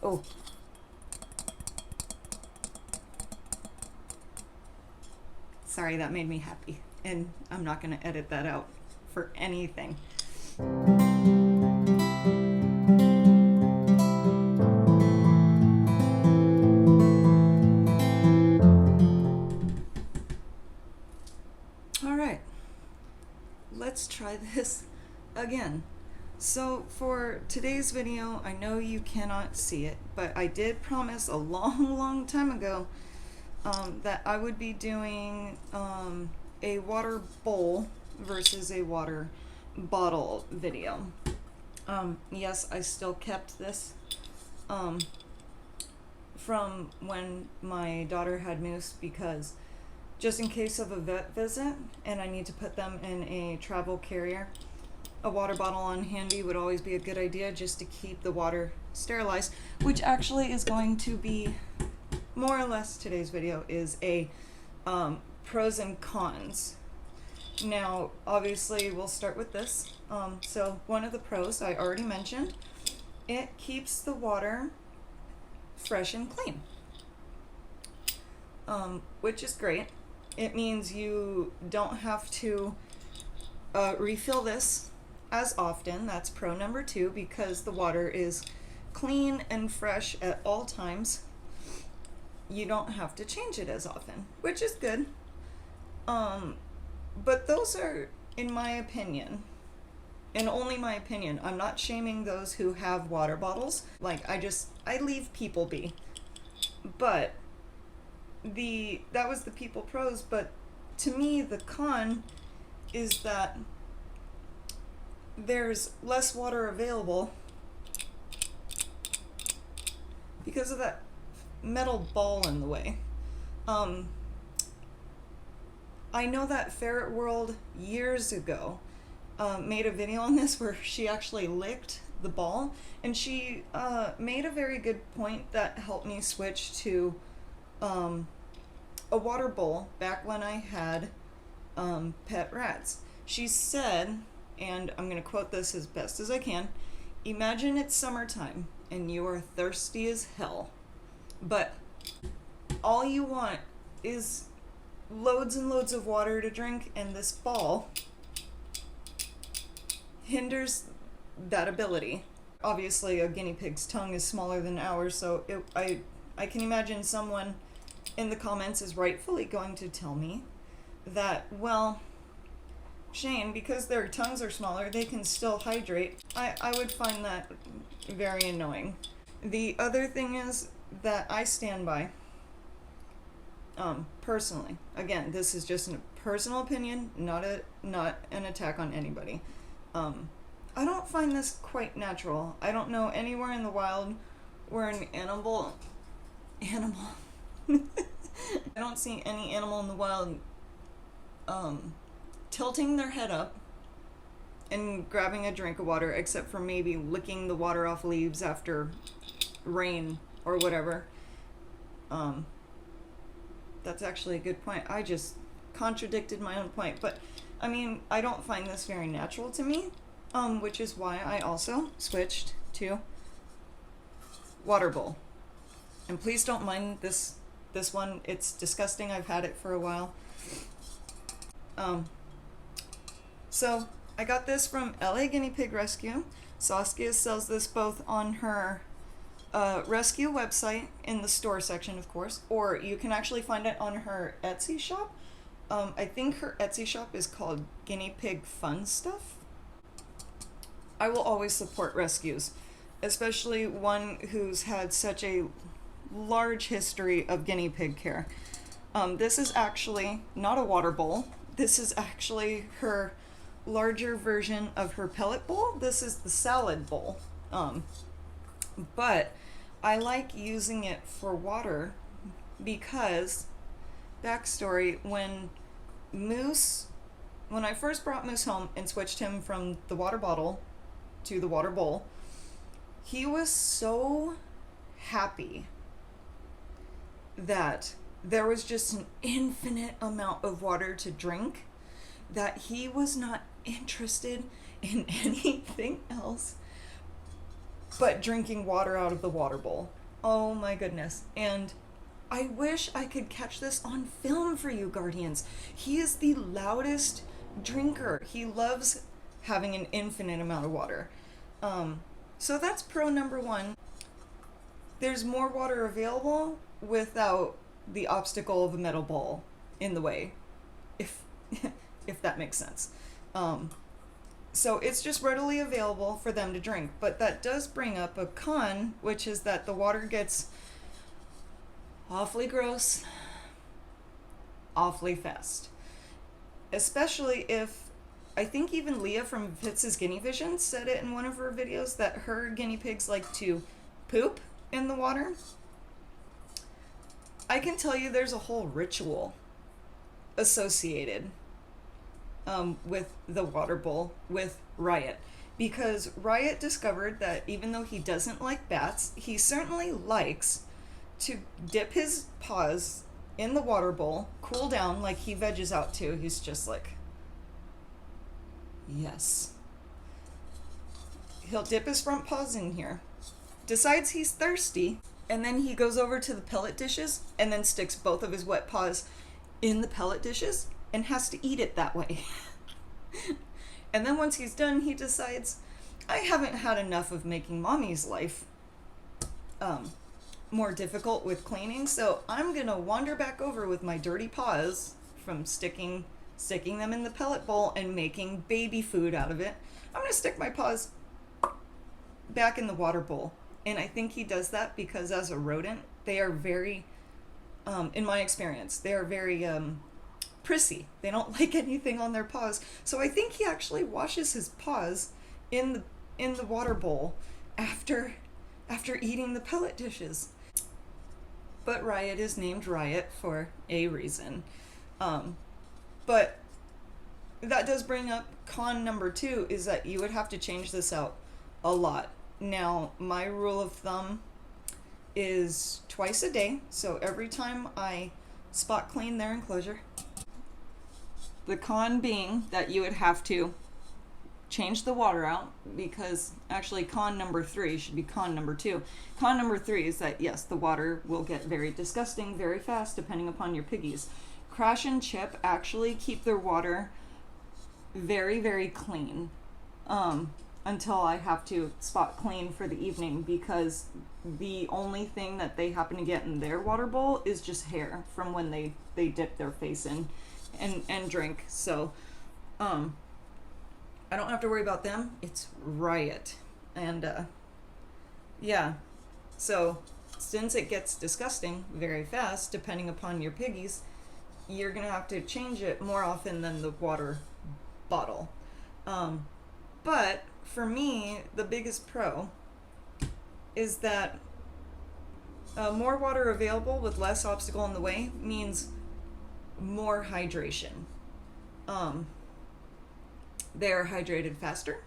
Oh. Sorry, that made me happy. And I'm not going to edit that out for anything. All right. Let's try this again. So for today's video, I know you cannot see it, but I did promise a long time ago that I would be doing a water bowl versus a water bottle video. Yes, I still kept this from when my daughter had moose, because just in case of a vet visit and I need to put them in a travel carrier, a water bottle on handy would always be a good idea, just to keep the water sterilized, which actually is going to be more or less today's video, is a pros and cons. Now obviously we'll start with this. So one of the pros I already mentioned, it keeps the water fresh and clean, which is great. It means you don't have to refill this as often. That's pro number 2, because the water is clean and fresh at all times. You don't have to change it as often, which is good. But those are, in my opinion, and only my opinion, I'm not shaming those who have water bottles. Like, I leave people be. But that was the people pros, but to me the con is that there's less water available because of that metal ball in the way. I know that Ferret World years ago made a video on this where she actually licked the ball, and she made a very good point that helped me switch to a water bowl back when I had pet rats. She said, and I'm going to quote this as best as I can, imagine it's summertime and you are thirsty as hell, but all you want is loads and loads of water to drink, and this ball hinders that ability. Obviously a guinea pig's tongue is smaller than ours, so I can imagine someone in the comments is rightfully going to tell me that, well, Shane, because their tongues are smaller, they can still hydrate. I would find that very annoying. The other thing is that I stand by, personally, again, this is just a personal opinion, not an attack on anybody. I don't find this quite natural. I don't know anywhere in the wild where an animal I don't see any animal in the wild tilting their head up and grabbing a drink of water, except for maybe licking the water off leaves after rain or whatever. That's actually a good point. I just contradicted my own point, but I mean, I don't find this very natural to me, which is why I also switched to water bowl. And please don't mind this one, it's disgusting. I've had it for a while. So I got this from LA Guinea Pig Rescue. Saskia sells this both on her rescue website in the store section, of course, or you can actually find it on her Etsy shop. I think her Etsy shop is called Guinea Pig Fun Stuff. I will always support rescues, especially one who's had such a large history of guinea pig care. This is actually not a water bowl. This is actually her larger version of her pellet bowl. This is the salad bowl. But I like using it for water because, backstory, when I first brought Moose home and switched him from the water bottle to the water bowl, he was so happy that there was just an infinite amount of water to drink that he was not interested in anything else but drinking water out of the water bowl. Oh my goodness. And I wish I could catch this on film for you, Guardians. He is the loudest drinker. He loves having an infinite amount of water. So that's pro number one. There's more water available without the obstacle of a metal ball in the way, if if that makes sense. So it's just readily available for them to drink. But that does bring up a con, which is that the water gets awfully gross, awfully fast. Especially if, I think even Leah from Fitz's Guinea Vision said it in one of her videos, that her guinea pigs like to poop in the water. I can tell you there's a whole ritual associated with the water bowl with Riot, because Riot discovered that even though he doesn't like bats, he certainly likes to dip his paws in the water bowl, cool down, like he veggies out too. He's just like, yes. He'll dip his front paws in here, decides he's thirsty, and then he goes over to the pellet dishes and then sticks both of his wet paws in the pellet dishes and has to eat it that way. And then once he's done, he decides, I haven't had enough of making mommy's life more difficult with cleaning, so I'm gonna wander back over with my dirty paws from sticking them in the pellet bowl and making baby food out of it. I'm gonna stick my paws back in the water bowl. And I think he does that because as a rodent, they are very, in my experience, they are very prissy. They don't like anything on their paws. So I think he actually washes his paws in the water bowl after eating the pellet dishes. But Riot is named Riot for a reason. But that does bring up con number 2, is that you would have to change this out a lot. Now, my rule of thumb is twice a day, so every time I spot clean their enclosure. The con being that you would have to change the water out, because actually con number 3 should be con number 2. Con number 3 is that, yes, the water will get very disgusting very fast depending upon your piggies. Crash and Chip actually keep their water very, very clean. Until I have to spot clean for the evening, because the only thing that they happen to get in their water bowl is just hair from when they dip their face in and drink. So I don't have to worry about them. It's Riot. And yeah, so since it gets disgusting very fast depending upon your piggies, you're gonna have to change it more often than the water bottle. But for me, the biggest pro is that more water available with less obstacle in the way means more hydration. They are hydrated faster.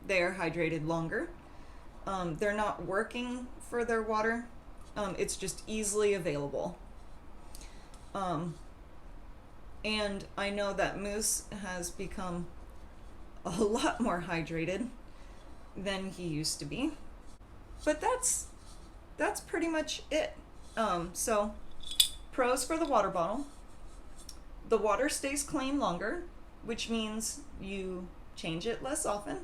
They are hydrated longer. They're not working for their water. It's just easily available. And I know that Moose has become a lot more hydrated than he used to be. But that's pretty much it. So pros for the water bottle: the water stays clean longer, which means you change it less often.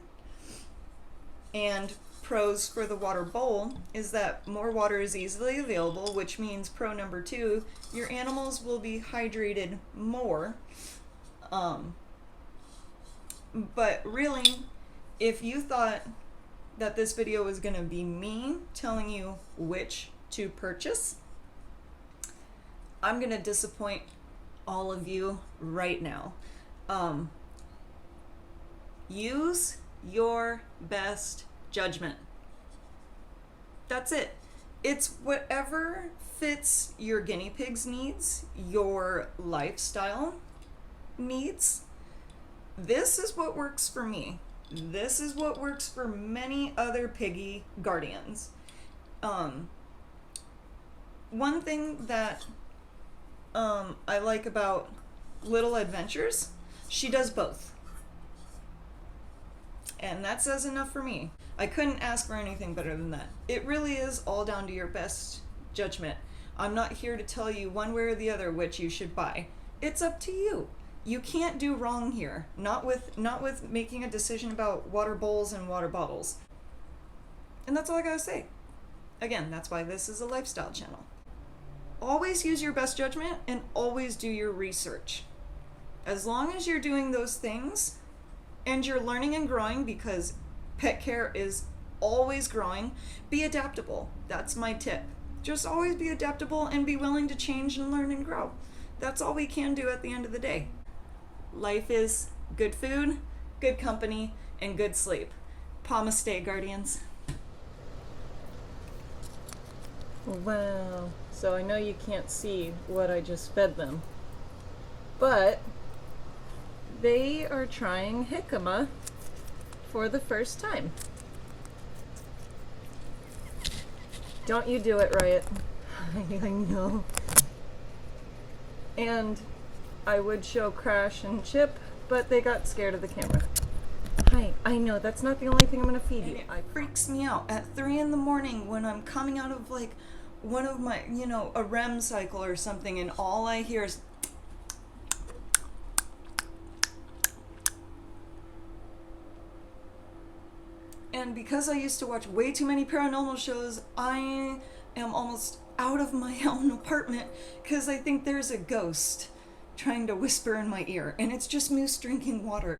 And pros for the water bowl is that more water is easily available, which means pro number 2, your animals will be hydrated more. But really, if you thought that this video was going to be me telling you which to purchase, I'm going to disappoint all of you right now. Use your best judgment. That's it. It's whatever fits your guinea pig's needs, your lifestyle needs. This is what works for me. This is what works for many other piggy guardians. One thing that I like about Little Adventures, she does both. And that says enough for me. I couldn't ask for anything better than that. It really is all down to your best judgment. I'm not here to tell you one way or the other which you should buy. It's up to you. You can't do wrong here. Not with making a decision about water bowls and water bottles. And that's all I gotta say. Again, that's why this is a lifestyle channel. Always use your best judgment and always do your research. As long as you're doing those things and you're learning and growing, because pet care is always growing, be adaptable. That's my tip. Just always be adaptable and be willing to change and learn and grow. That's all we can do at the end of the day. Life is good food, good company, and good sleep. Namaste, guardians. Wow. So I know you can't see what I just fed them, but they are trying jicama for the first time. Don't you do it, Riot. I know. And I would show Crash and Chip, but they got scared of the camera. Hi, I know, that's not the only thing I'm gonna feed you. It freaks me out at 3 in the morning when I'm coming out of like one of my, a REM cycle or something, and all I hear is and because I used to watch way too many paranormal shows, I am almost out of my own apartment because I think there's a ghost trying to whisper in my ear, and it's just Moose drinking water.